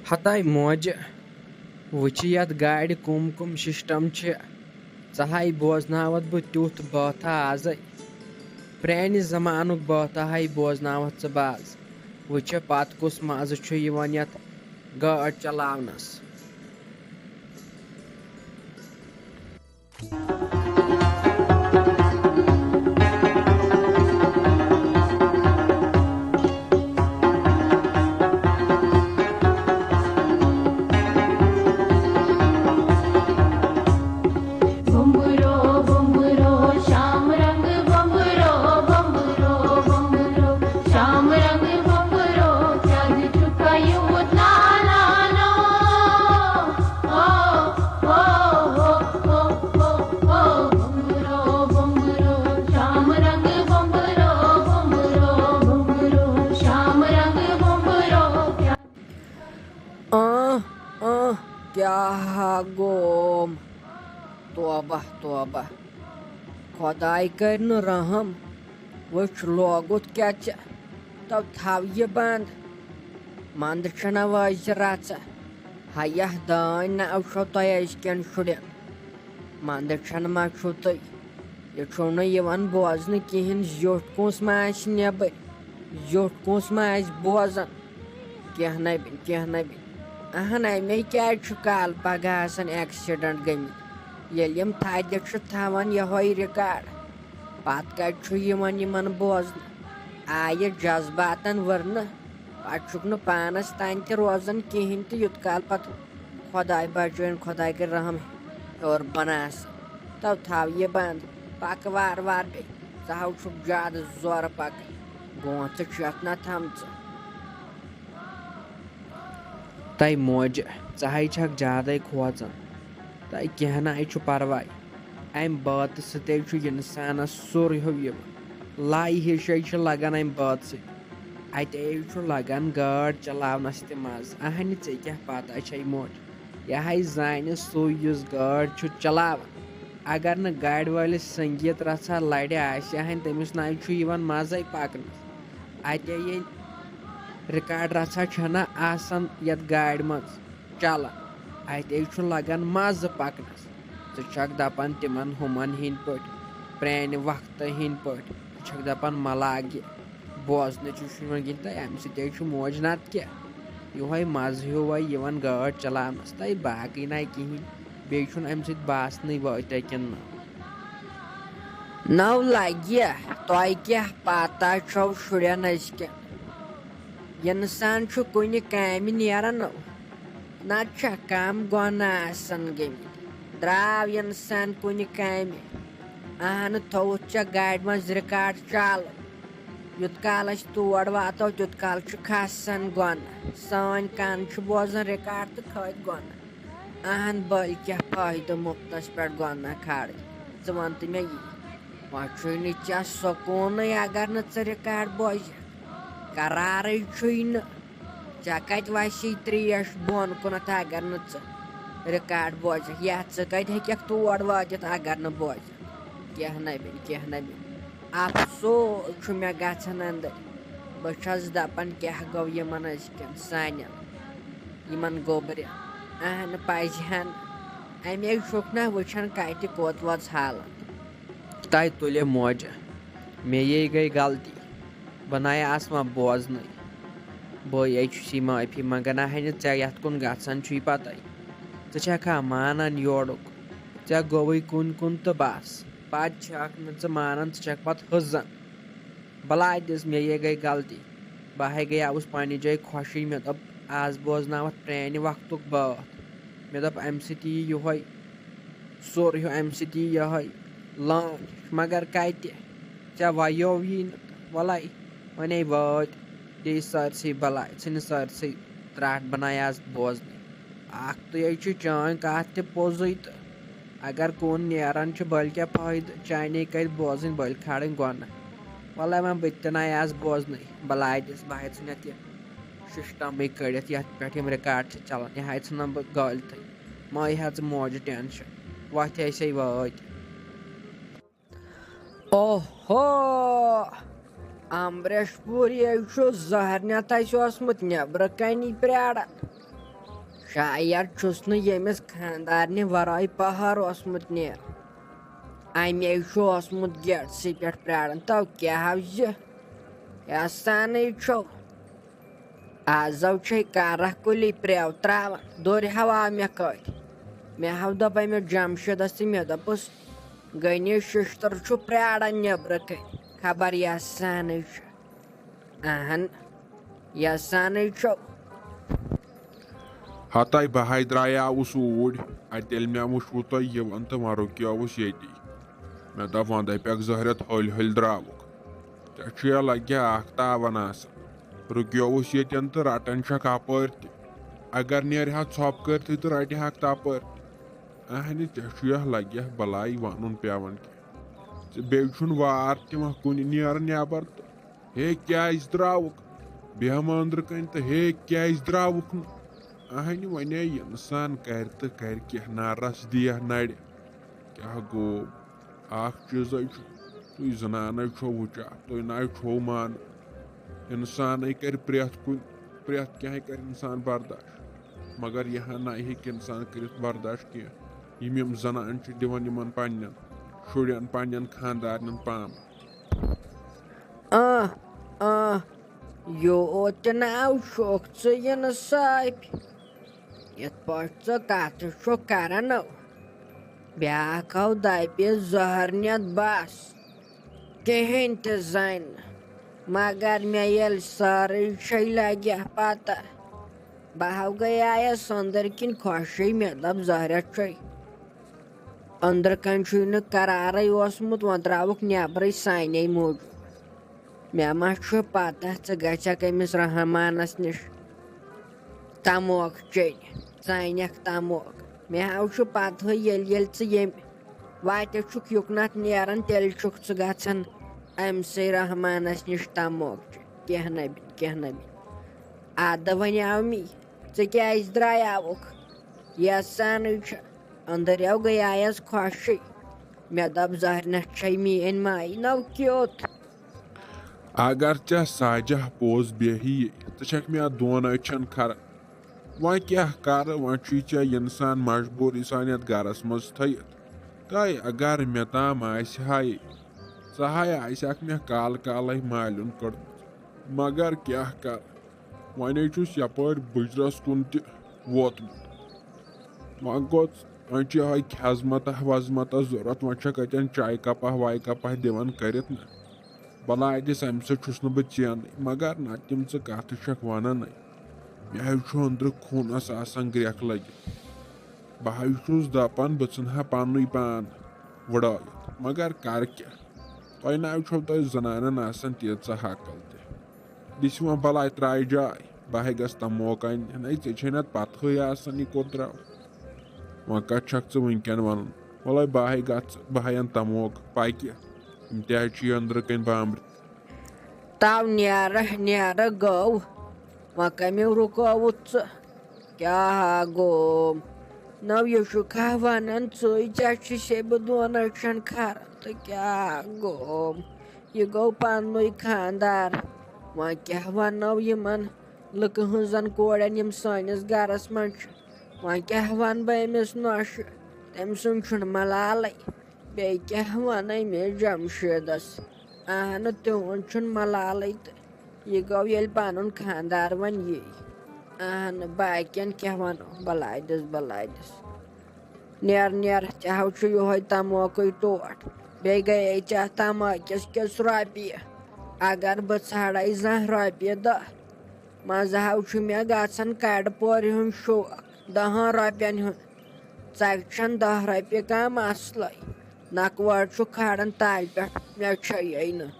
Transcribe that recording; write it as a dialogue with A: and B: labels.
A: हताय मोज वचियत गाड़ कुम कुम सिस्टम हाय बोजनावत बह तुथ बाथा आज प्रान जमानुक बाथा हाय बोजनावत बाज वच पत कुस मज यत गाड़ चलावनस। क्या गोम तोबा तोबा खुदाई कर न रहम वुच लोगुत क्या तब थाव ये बंद मंद छना वज रच हया दान न छो तय अजकन शुरन मंद छन मा छो तय ये छो न बोजन कहें जोट कुस मा नबर जोट कुस मा बोजन कह नबिन अहन अमे क्या काल पगह एक्सीडेंट गमित यम थदिक थवान यह रिकॉर्ड पत कन बोजन आय जज्बातन वर्न पे पानस तान रोजान कहें तो युत काल पत खुदाय बचन खुदाय कर रहम और बनास तब थाव ये बंद पक वार वार बे सह ज्यादा जोर पक गोत ना थम तय मोज हाय छक ज्यादा खोचन तय कह ना परवाह अम बात सत इंसानस सोर लाई हिश लगान अम बात सत लगान गाड़ चलावनस ते मज अहन ऐ क्या पता छे मोज यह जान सो गाड़ चलावन अगर न गाड़ वालिस संगीत रचा लड़ आहन तमिस ना मजे पकनस अत रिकॉर्ड रचा छना आसान यत गाड़ मज चलान अत लगान मज पकनस छक दपान तिमन हुमन हिंद पे प्रान वक्त हिंद पे छक दपान मलाग बोजन गिन अम सत मोज नत क्या ये मज हूँ गाड़ चलानस तय बाकी ना कहें बे अम सत बासन वात कन नव लगे तय क्या पता छो शुरन अजकन इंसान कुन काम नेरान नत कम गुना गमित द्राव इंसान कुन काम अहन थोत गाड़ मज रिकॉर्ड चाल युत काल तोड़ वातो तुत काल खसान गुना सान कान बोजन रिकॉर्ड तो खत गुना अहन बल क्या फायद मुफ्तस पे गुना खड़ वन तो मे ये वे सकून अगर न रिकॉर्ड बोज करार चे कत वसी त्रेश बोन कुन अगर न रिकॉर्ड बोज या कत तोड़ वात अगर न बोज कह नबिन अफसोस मे गन अंदर बस दपान क्या गो यमन अजकन सान यमन गोबर अहन पजहन अमे ना वुचान कत कोत वोत हालत तय तुले मोज मे ये गई गलती बनाया आसमा बोजन बी माफी मंगान अहन ये कुन गन पत ऐखा मानान योड़ुक ऐ गोवई कुन कुन तो बस पत मानान क पत हजन बलाय दिस मे ये गई गलती बह गयास पन्ने जाय खुशी मे दप आज बोजनावत प्रान वक्तुक बात मे दप अम सत ये सोर अम सत ये लान मगर कत वयो ही वल वन वात दे सारसी बलाय इन सारसी त्राट बनाया बोजन तो चान कत पोज तो अगर कुन नेरान बल क्या फायद चाने कत बोजन बल खड़न गुना वल वन बह आज बोजन बलाय दिस बह थ सिस्टम कड़ित ये पे रिकॉर्ड चलान यह इन बह गलत मा मोज टेंशन वत ऐसे वात ओहो अम्बरेश पूरी जहरनत नबर कनी प्राड़न शायद छुस नहٕ येमिस खानदारनि वराय पहाड़ ओसमुत नेर अमे छु ओसमुत गेटसै पेठ प्रारन तो क्या हाव ज यासानै छौ आजौ छै कारह कुली प्रेव त्रावन दोर हवा मे कट मे हाव दपै मे जमशेदस मे दपुस गनि शिस्तर छु प्रारन नेब्र कन खबर यासानै छ अहन यासानै छौ
B: हताय बहाय द्रायावुस ऊर अतेल मे वुचु तो यवन तो मरुक्योवुस येती मे दप वंदे पेक जहरत हल हल द्रावुक चे लगे अख तावन आसन रुक्योवुस येतन तो रटन छक अपर अगर नेरहा छप करथि तो रटहक तपर अहनि चे लगे बलाई वनुन पेवन कि बेछुन वार तिमा कुन नेर नेबर तो हे क्या द्रावुक बेहम अंदर कन तो हे क्या द्रावुक न अहन वने इंसान कर तो कर क्या नारस दिया नड़ क्या गो अख चीज तु जनान छो वुचा तु ना छो मान इंसान कर प्रेथ कुन प्रेथ क्या कर इंसान बर्दाश्त मगर यहाँ ना हे इंसान कर बर्दाश्त क्या यम जनान दिवन यमन पन्न शुरन पन्न खानदारन पाम
A: योत नाव शोक इन साइप यत पट कत करन ब्याखौ दपि जहरनियत बस कहें तो जन मगर मे यल सारे लगे पता बह गयास अंदर किन खुशी मे दप जहरत अंदर कन करार ओसमुत वो द्रावुक नेबर साने मूजूब मे मा पता गक अमिस रहमानस निश तमोक चेन ज़ानक तमोक मे हाव पत ये वात युकनत नेरन तेल गन अमसे रहमानस निश तमोक कह नबी अद वन मी क्या द्रायावुक यसान अंदर गयास खुशी मे दप जहरनत मीन माई नव क्योत
B: अगर चे साजा पोज बेही तो छक मे दोन अचन खर वह क्या कर वह चे इंसान मजबूर सानियत गरस मज थत तय अगर मे ताम हाय सहाय आक मे काल काल मालून कड़ मगर क्या कर वन यपर बुजरस कुन वोतमुत वह गोत वह खजमत वजमत जरूरत वह कतन चाय कपा वाय कपा दिवन कर बलायदिस अम सस नु चेन मगर न तम कत वन मे अंदर खूनस ग्रेख लगे बह दपान बह हा पन पान वड़ायत मगर कर क्या तह ना तुम जनान तीच हकल दिस वह बलाय त्राय जाय बह गस तमोक अन ऐ ना पत यह कोत द्राव वह कत वनकन वन वल बह बह अन तमोक पक तह अंदर कन बाम्र
A: तव नेर गौ वह कमो रुकोवुत क्या गो नव यह वन चे बह दोन अचन खर तो क्या गो यह गो पन खानदार वह क्या वनो यमन लुक हजन कोड़न यम सानिस गरस मन वह क्या वन बह अमिस नोश तम सुन मलाल बे क्या वन मे जमशेदस अहन तुन मलाल तो यह गो ये पन खानदार वन ये अहन बाकन क्या वनो बलायदिस नेर चाहो ये तमोक टोट बे गए चा तमाकिस किस रोपये अगर बह ाड़े जह रोपये 10 मज हाव मे गन कड़ पोर हुन शौक 10 रोपयन हुन चन 10 रोपये कह मसल नकवर खड़न तल पे मे ये न